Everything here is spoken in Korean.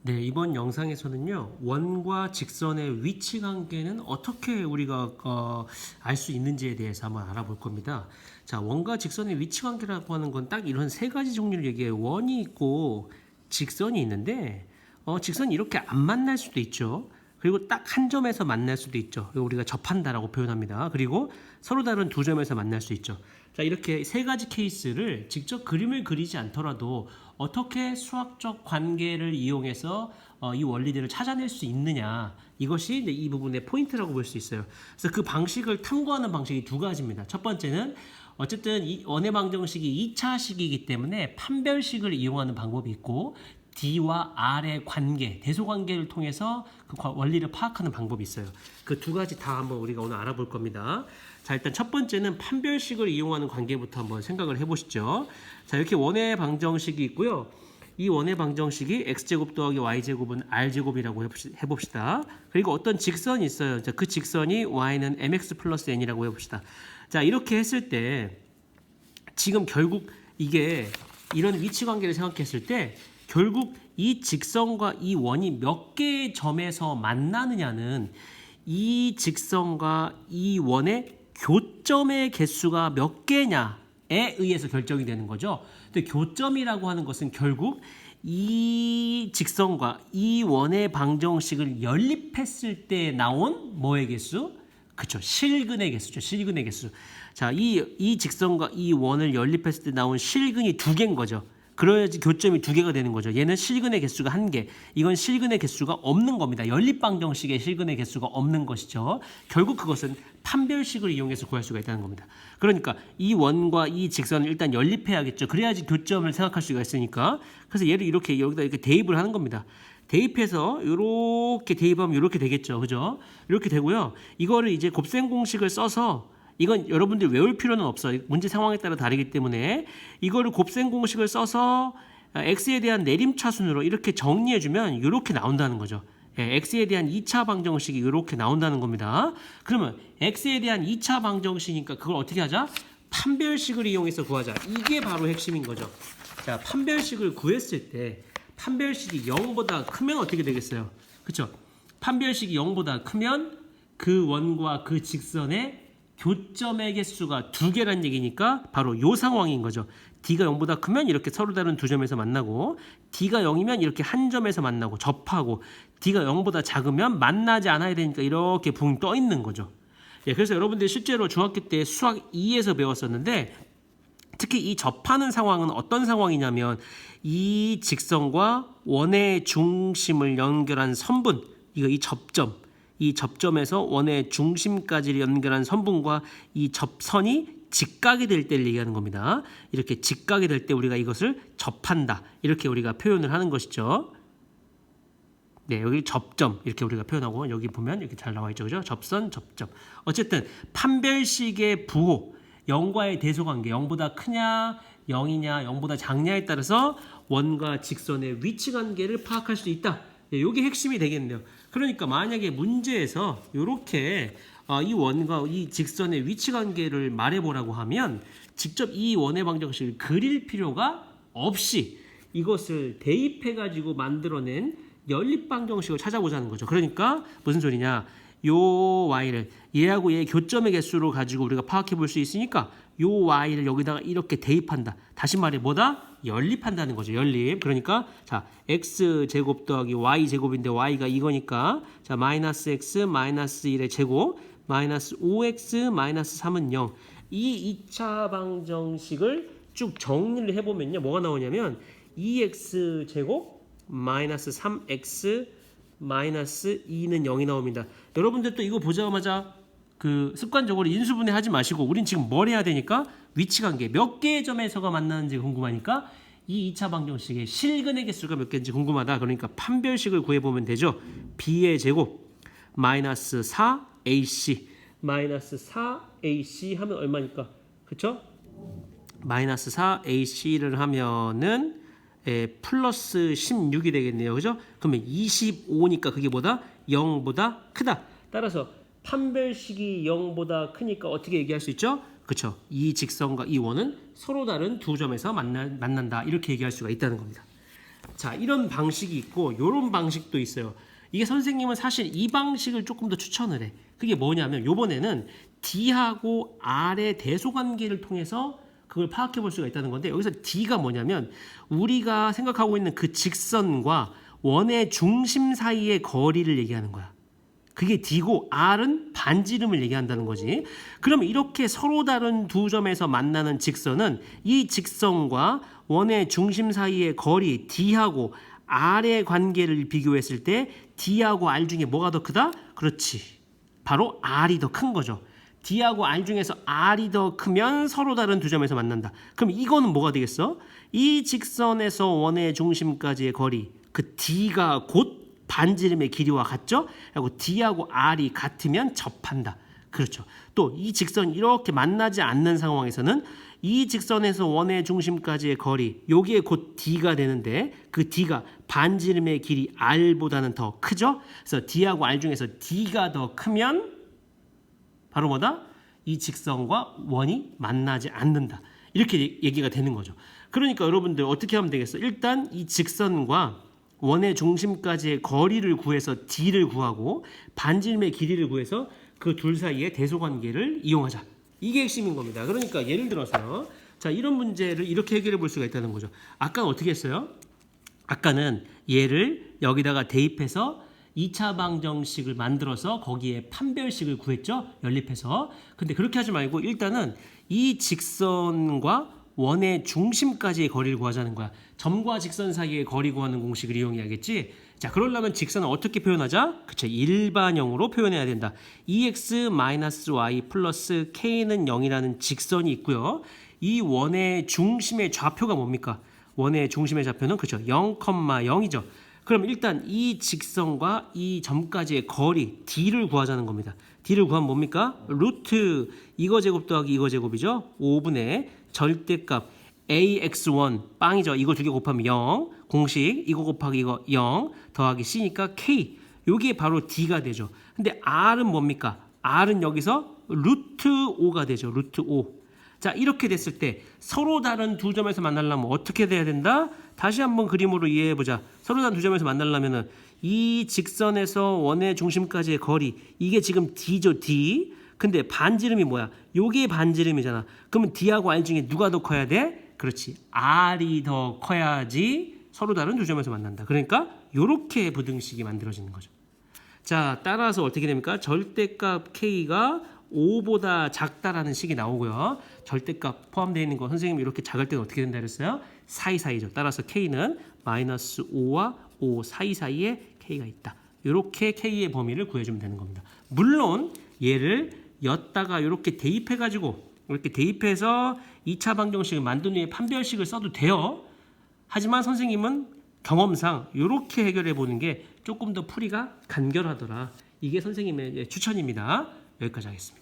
네, 이번 영상에서는요, 원과 직선의 위치 관계는 어떻게 우리가 알 수 있는지에 대해서 한번 알아볼 겁니다. 자, 원과 직선의 위치 관계라고 하는 건 딱 이런 세 가지 종류를 얘기해요. 원이 있고 직선이 있는데, 직선이 이렇게 안 만날 수도 있죠. 그리고 딱 한 점에서 만날 수도 있죠. 이거 우리가 접한다라고 표현합니다. 그리고 서로 다른 두 점에서 만날 수 있죠. 자, 이렇게 세 가지 케이스를 직접 그림을 그리지 않더라도 어떻게 수학적 관계를 이용해서 이 원리들을 찾아낼 수 있느냐, 이것이 이 부분의 포인트라고 볼 수 있어요. 그래서 그 방식을 탐구하는 방식이 두 가지입니다. 첫 번째는 어쨌든 이 원의 방정식이 2차식이기 때문에 판별식을 이용하는 방법이 있고, D와 R의 관계, 대소관계를 통해서 그 원리를 파악하는 방법이 있어요. 그 두 가지 다 한번 우리가 오늘 알아볼 겁니다. 자, 일단 첫 번째는 판별식을 이용하는 관계부터 한번 생각을 해보시죠. 자, 이렇게 원의 방정식이 있고요. 이 원의 방정식이 x제곱 더하기 y제곱은 r제곱이라고 해봅시다. 그리고 어떤 직선이 있어요. 자, 그 직선이 y는 mx 플러스 n이라고 해봅시다. 자, 이렇게 했을 때 지금 결국 이게 이런 위치 관계를 생각했을 때 결국 이 직선과 이 원이 몇 개의 점에서 만나느냐는 이 직선과 이 원의 교점의 개수가 몇 개냐에 의해서 결정이 되는 거죠. 근데 교점이라고 하는 것은 결국 이 직선과 이 원의 방정식을 연립했을 때 나온 뭐의 개수? 그렇죠. 실근의 개수죠. 실근의 개수. 자, 이 직선과 이 원을 연립했을 때 나온 실근이 두 개인 거죠. 그래야지 교점이 두 개가 되는 거죠. 얘는 실근의 개수가 한 개, 이건 실근의 개수가 없는 겁니다. 연립방정식의 실근의 개수가 없는 것이죠. 결국 그것은 판별식을 이용해서 구할 수가 있다는 겁니다. 그러니까 이 원과 이 직선을 일단 연립해야겠죠. 그래야지 교점을 생각할 수가 있으니까. 그래서 얘를 이렇게 여기다 이렇게 대입을 하는 겁니다. 대입해서 이렇게 대입하면 이렇게 되겠죠. 그죠? 이렇게 되고요. 이거를 이제 곱셈 공식을 써서, 이건 여러분들 외울 필요는 없어요. 문제 상황에 따라 다르기 때문에 이거를 곱셈 공식을 써서 x에 대한 내림차순으로 이렇게 정리해주면 이렇게 나온다는 거죠. x에 대한 2차 방정식이 이렇게 나온다는 겁니다. 그러면 x에 대한 2차 방정식이니까 그걸 어떻게 하자? 판별식을 이용해서 구하자. 이게 바로 핵심인 거죠. 자, 판별식을 구했을 때 판별식이 0보다 크면 어떻게 되겠어요? 그렇죠? 판별식이 0보다 크면 그 원과 그 직선의 교점의 개수가 두 개란 얘기니까 바로 이 상황인 거죠. D가 0보다 크면 이렇게 서로 다른 두 점에서 만나고, D가 0이면 이렇게 한 점에서 만나고 접하고, D가 0보다 작으면 만나지 않아야 되니까 이렇게 붕 떠 있는 거죠. 예, 그래서 여러분들이 실제로 중학교 때 수학 2에서 배웠었는데, 특히 이 접하는 상황은 어떤 상황이냐면 이 직선과 원의 중심을 연결한 선분, 이 접점, 이 접점에서 원의 중심까지 연결한 선분과 이 접선이 직각이 될 때를 얘기하는 겁니다. 이렇게 직각이 될 때 우리가 이것을 접한다, 이렇게 우리가 표현을 하는 것이죠. 네, 여기 접점 이렇게 우리가 표현하고, 여기 보면 이렇게 잘 나와 있죠. 그죠? 접선, 접점. 어쨌든 판별식의 부호, 0과의 대소관계, 0보다 크냐 0이냐 0보다 작냐에 따라서 원과 직선의 위치 관계를 파악할 수 있다. 이게 핵심이 되겠네요. 그러니까 만약에 문제에서 이렇게 이 원과 이 직선의 위치 관계를 말해보라고 하면 직접 이 원의 방정식을 그릴 필요가 없이 이것을 대입해가지고 만들어낸 연립방정식을 찾아보자는 거죠. 그러니까 무슨 소리냐? 요 y를 얘하고 얘 교점의 개수로 가지고 우리가 파악해 볼 수 있으니까 요 y를 여기다가 이렇게 대입한다. 다시 말해 뭐다? 연립한다는 거죠. 연립. 그러니까 자, x제곱 더하기 y제곱인데 y가 이거니까 자, 마이너스 x 마이너스 1의 제곱 마이너스 5x 마이너스 3은 0. 이 2차 방정식을 쭉 정리를 해보면요. 뭐가 나오냐면 2x제곱 마이너스 3x 마이너스 2는 0이 나옵니다. 여러분들 또 이거 보자마자 그 습관적으로 인수분해 하지 마시고, 우린 지금 뭘 해야 되니까 위치관계 몇 개의 점에서가 만나는지 궁금하니까 이 2차 방정식의 실근의 개수가 몇 개인지 궁금하다. 그러니까 판별식을 구해보면 되죠. b의 제곱 마이너스 4ac 마이너스 4ac 하면 얼마니까? 그쵸? 마이너스 4ac를 하면은 플러스 16이 되겠네요. 그죠? 그러면 25니까 그게 뭐다? 0보다 크다. 따라서 판별식이 0보다 크니까 어떻게 얘기할 수 있죠? 그렇죠. 이 직선과 이 원은 서로 다른 두 점에서 만난다. 이렇게 얘기할 수가 있다는 겁니다. 자, 이런 방식이 있고 이런 방식도 있어요. 이게 선생님은 사실 이 방식을 조금 더 추천을 해. 그게 뭐냐면 요번에는 D하고 R의 대소관계를 통해서 그걸 파악해 볼 수가 있다는 건데, 여기서 D가 뭐냐면 우리가 생각하고 있는 그 직선과 원의 중심 사이의 거리를 얘기하는 거야. 그게 D고 R은 반지름을 얘기한다는 거지. 그럼 이렇게 서로 다른 두 점에서 만나는 직선은 이 직선과 원의 중심 사이의 거리 D하고 R의 관계를 비교했을 때 D하고 R 중에 뭐가 더 크다? 그렇지. 바로 R이 더 큰 거죠. D하고 R 중에서 R이 더 크면 서로 다른 두 점에서 만난다. 그럼 이거는 뭐가 되겠어? 이 직선에서 원의 중심까지의 거리, 그 D가 곧 반지름의 길이와 같죠? 그리고 D하고 R이 같으면 접한다. 그렇죠. 또 이 직선이 이렇게 만나지 않는 상황에서는 이 직선에서 원의 중심까지의 거리, 여기에 곧 D가 되는데 그 D가 반지름의 길이 R보다는 더 크죠? 그래서 D하고 R 중에서 D가 더 크면 바로 뭐다? 이 직선과 원이 만나지 않는다. 이렇게 얘기가 되는 거죠. 그러니까 여러분들 어떻게 하면 되겠어? 일단 이 직선과 원의 중심까지의 거리를 구해서 D를 구하고 반지름의 길이를 구해서 그 둘 사이의 대소관계를 이용하자. 이게 핵심인 겁니다. 그러니까 예를 들어서 자, 이런 문제를 이렇게 해결해 볼 수가 있다는 거죠. 아까는 어떻게 했어요? 아까는 얘를 여기다가 대입해서 2차 방정식을 만들어서 거기에 판별식을 구했죠. 연립해서. 근데 그렇게 하지 말고 일단은 이 직선과 원의 중심까지의 거리를 구하자는 거야. 점과 직선 사이의 거리 구하는 공식을 이용해야겠지. 자, 그러려면 직선을 어떻게 표현하자? 그쵸, 일반형으로 표현해야 된다. 2x-y 플러스 k는 0이라는 직선이 있고요. 이 원의 중심의 좌표가 뭡니까? 원의 중심의 좌표는 그쵸, 0,0이죠. 그럼 일단 이 직선과 이 점까지의 거리 D를 구하자는 겁니다. D를 구하면 뭡니까? 루트 이거 제곱 더하기 이거 제곱이죠. 5분의 절대값 AX1 빵이죠. 이거 두 개 곱하면 0. 공식 이거 곱하기 이거 0 더하기 C니까 K. 요게 바로 D가 되죠. 근데 R은 뭡니까? R은 여기서 루트 5가 되죠. 루트 5. 자, 이렇게 됐을 때 서로 다른 두 점에서 만나려면 어떻게 돼야 된다? 다시 한번 그림으로 이해해 보자. 서로 다른 두 점에서 만나려면은 이 직선에서 원의 중심까지의 거리, 이게 지금 D죠, D. 근데 반지름이 뭐야? 요게 반지름이잖아. 그러면 D하고 R 중에 누가 더 커야 돼? 그렇지. R이 더 커야지 서로 다른 두 점에서 만난다. 그러니까 요렇게 부등식이 만들어지는 거죠. 자, 따라서 어떻게 됩니까? 절대값 K가 5보다 작다라는 식이 나오고요. 절대값 포함되어 있는 거 선생님이 이렇게 작을 때는 어떻게 된다 그랬어요? 사이사이죠. 따라서 K는 마이너스 5와 5 사이사이에 K가 있다. 이렇게 K의 범위를 구해주면 되는 겁니다. 물론 얘를 였다가 이렇게 대입해가지고 이렇게 대입해서 2차 방정식을 만든 후에 판별식을 써도 돼요. 하지만 선생님은 경험상 이렇게 해결해 보는 게 조금 더 풀이가 간결하더라. 이게 선생님의 추천입니다. 여기까지 하겠습니다.